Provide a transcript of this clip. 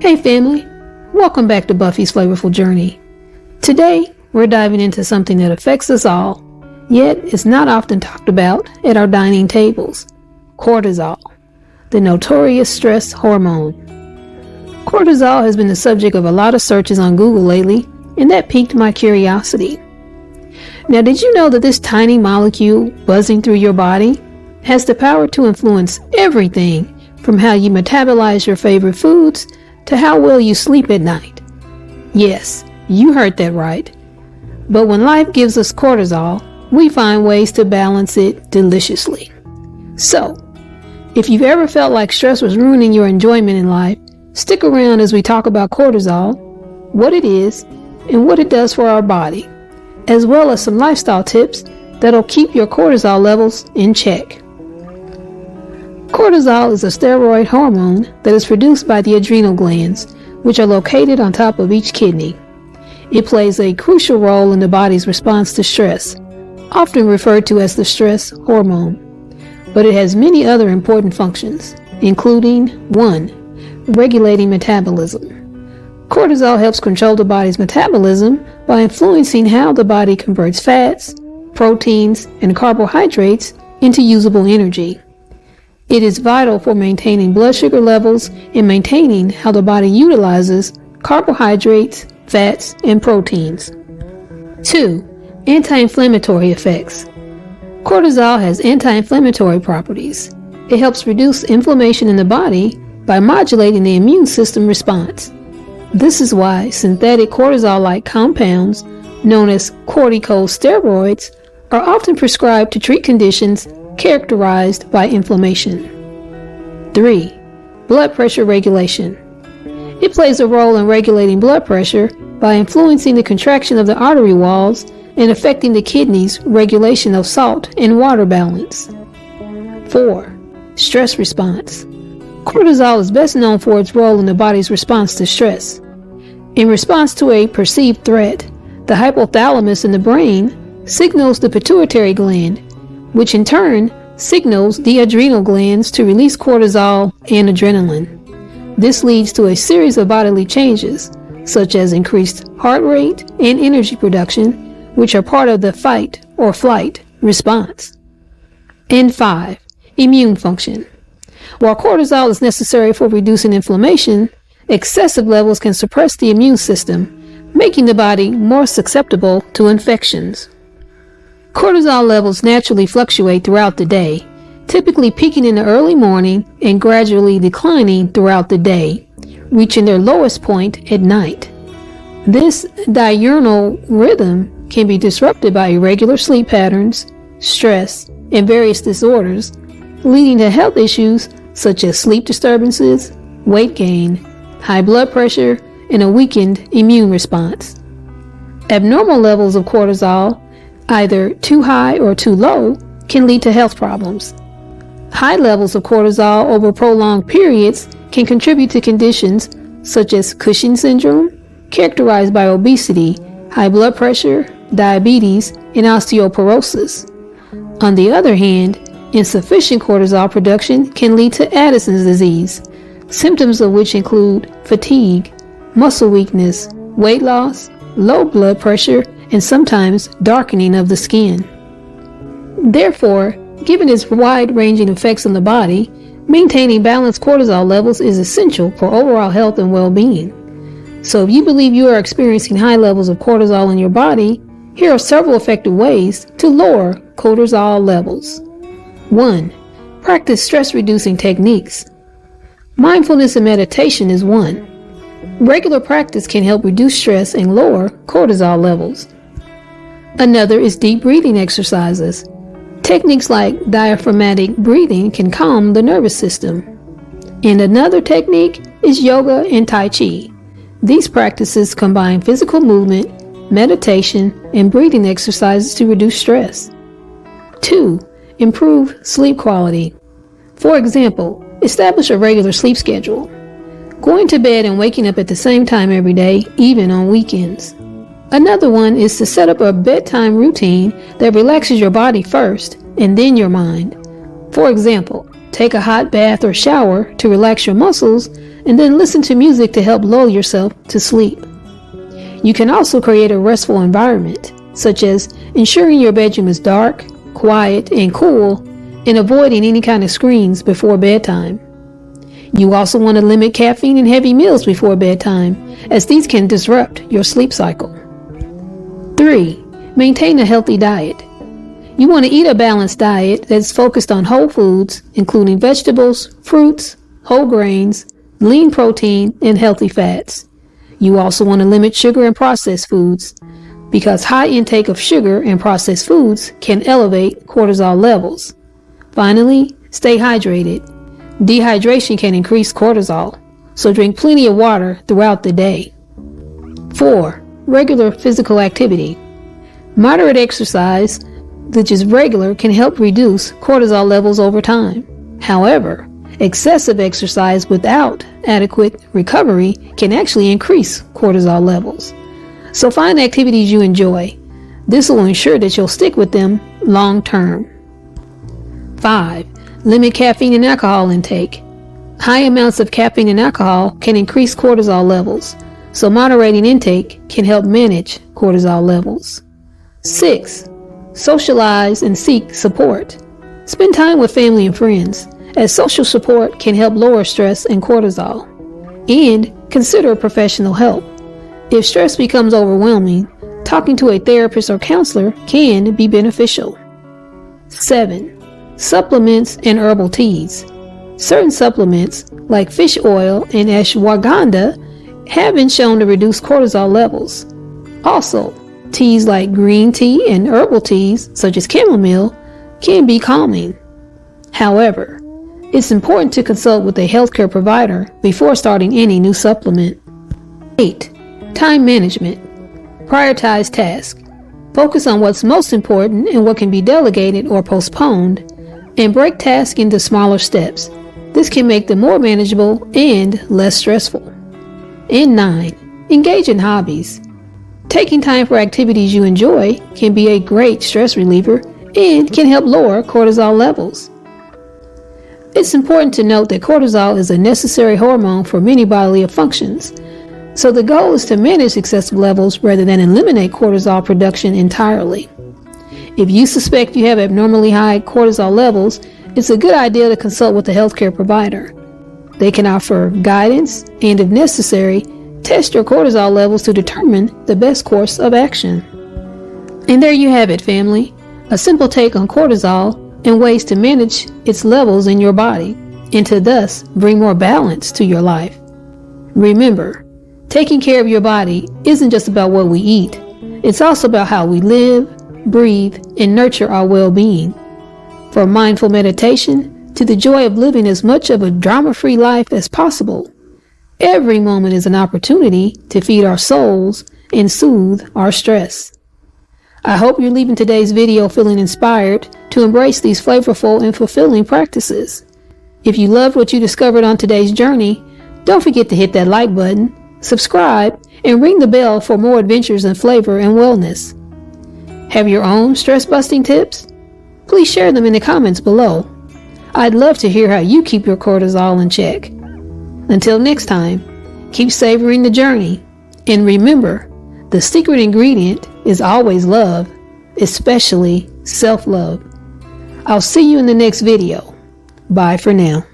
Hey family, welcome back to Buffy's Flavorful Journey. Today, we're diving into something that affects us all, yet is not often talked about at our dining tables. Cortisol, the notorious stress hormone. Cortisol has been the subject of a lot of searches on Google lately, and that piqued my curiosity. Now, did you know that this tiny molecule buzzing through your body has the power to influence everything from how you metabolize your favorite foods to how well you sleep at night? Yes, you heard that right. But when life gives us cortisol, we find ways to balance it deliciously. So, if you've ever felt like stress was ruining your enjoyment in life, stick around as we talk about cortisol, what it is, and what it does for our body, as well as some lifestyle tips that'll keep your cortisol levels in check. Cortisol is a steroid hormone that is produced by the adrenal glands, which are located on top of each kidney. It plays a crucial role in the body's response to stress, often referred to as the stress hormone. But it has many other important functions, including 1. Regulating metabolism. Cortisol helps control the body's metabolism by influencing how the body converts fats, proteins, and carbohydrates into usable energy. It is vital for maintaining blood sugar levels and maintaining how the body utilizes carbohydrates, fats, and proteins. 2. Anti-inflammatory effects. Cortisol has anti-inflammatory properties. It helps reduce inflammation in the body by modulating the immune system response. This is why synthetic cortisol-like compounds, known as corticosteroids, are often prescribed to treat conditions characterized by inflammation. 3. Blood pressure regulation. It plays a role in regulating blood pressure by influencing the contraction of the artery walls and affecting the kidneys' regulation of salt and water balance. 4. Stress response. Cortisol is best known for its role in the body's response to stress. In response to a perceived threat, the hypothalamus in the brain signals the pituitary gland, which in turn signals the adrenal glands to release cortisol and adrenaline. This leads to a series of bodily changes, such as increased heart rate and energy production, which are part of the fight or flight response. And 5. Immune function. While cortisol is necessary for reducing inflammation, excessive levels can suppress the immune system, making the body more susceptible to infections. Cortisol levels naturally fluctuate throughout the day, typically peaking in the early morning and gradually declining throughout the day, reaching their lowest point at night. This diurnal rhythm can be disrupted by irregular sleep patterns, stress, and various disorders, leading to health issues such as sleep disturbances, weight gain, high blood pressure, and a weakened immune response. Abnormal levels of cortisol, either too high or too low, can lead to health problems. High levels of cortisol over prolonged periods can contribute to conditions such as Cushing syndrome, characterized by obesity, high blood pressure, diabetes, and osteoporosis. On the other hand, insufficient cortisol production can lead to Addison's disease, symptoms of which include fatigue, muscle weakness, weight loss, low blood pressure, and sometimes darkening of the skin. Therefore, given its wide-ranging effects on the body, maintaining balanced cortisol levels is essential for overall health and well-being. So if you believe you are experiencing high levels of cortisol in your body, here are several effective ways to lower cortisol levels. 1. Practice stress-reducing techniques. Mindfulness and meditation is one. Regular practice can help reduce stress and lower cortisol levels. Another is deep breathing exercises. Techniques like diaphragmatic breathing can calm the nervous system. And another technique is yoga and Tai Chi. These practices combine physical movement, meditation, and breathing exercises to reduce stress. 2. Improve sleep quality. For example, establish a regular sleep schedule. Going to bed and waking up at the same time every day, even on weekends. Another one is to set up a bedtime routine that relaxes your body first and then your mind. For example, take a hot bath or shower to relax your muscles, and then listen to music to help lull yourself to sleep. You can also create a restful environment, such as ensuring your bedroom is dark, quiet, and cool, and avoiding any kind of screens before bedtime. You also want to limit caffeine and heavy meals before bedtime, as these can disrupt your sleep cycle. 3. Maintain a healthy diet. You want to eat a balanced diet that's focused on whole foods, including vegetables, fruits, whole grains, lean protein, and healthy fats. You also want to limit sugar and processed foods, because high intake of sugar and processed foods can elevate cortisol levels. Finally, stay hydrated. Dehydration can increase cortisol, so drink plenty of water throughout the day. 4. Regular physical activity. Moderate exercise, which is regular, can help reduce cortisol levels over time. However, excessive exercise without adequate recovery can actually increase cortisol levels. So find activities you enjoy. This will ensure that you'll stick with them long term. 5. Limit caffeine and alcohol intake. High amounts of caffeine and alcohol can increase cortisol levels, so moderating intake can help manage cortisol levels. 6. Socialize and seek support. Spend time with family and friends, as social support can help lower stress and cortisol. And consider professional help. If stress becomes overwhelming, talking to a therapist or counselor can be beneficial. 7. Supplements and herbal teas. Certain supplements, like fish oil and ashwagandha, have been shown to reduce cortisol levels. Also, teas like green tea and herbal teas, such as chamomile, can be calming. However, it's important to consult with a healthcare provider before starting any new supplement. 8. Time management. Prioritize tasks. Focus on what's most important and what can be delegated or postponed, and break tasks into smaller steps. This can make them more manageable and less stressful. And 9. Engage in hobbies. Taking time for activities you enjoy can be a great stress reliever and can help lower cortisol levels. It's important to note that cortisol is a necessary hormone for many bodily functions, so the goal is to manage excessive levels rather than eliminate cortisol production entirely. If you suspect you have abnormally high cortisol levels, it's a good idea to consult with a healthcare provider. They can offer guidance and, if necessary, test your cortisol levels to determine the best course of action. And there you have it, family. A simple take on cortisol and ways to manage its levels in your body and to thus bring more balance to your life. Remember, taking care of your body isn't just about what we eat. It's also about how we live, breathe, and nurture our well-being. From mindful meditation to the joy of living as much of a drama-free life as possible, every moment is an opportunity to feed our souls and soothe our stress. I hope you're leaving today's video feeling inspired to embrace these flavorful and fulfilling practices. If you loved what you discovered on today's journey, don't forget to hit that like button, subscribe, and ring the bell for more adventures in flavor and wellness. Have your own stress-busting tips? Please share them in the comments below. I'd love to hear how you keep your cortisol in check. Until next time, keep savoring the journey, and remember, the secret ingredient is always love, especially self-love. I'll see you in the next video. Bye for now.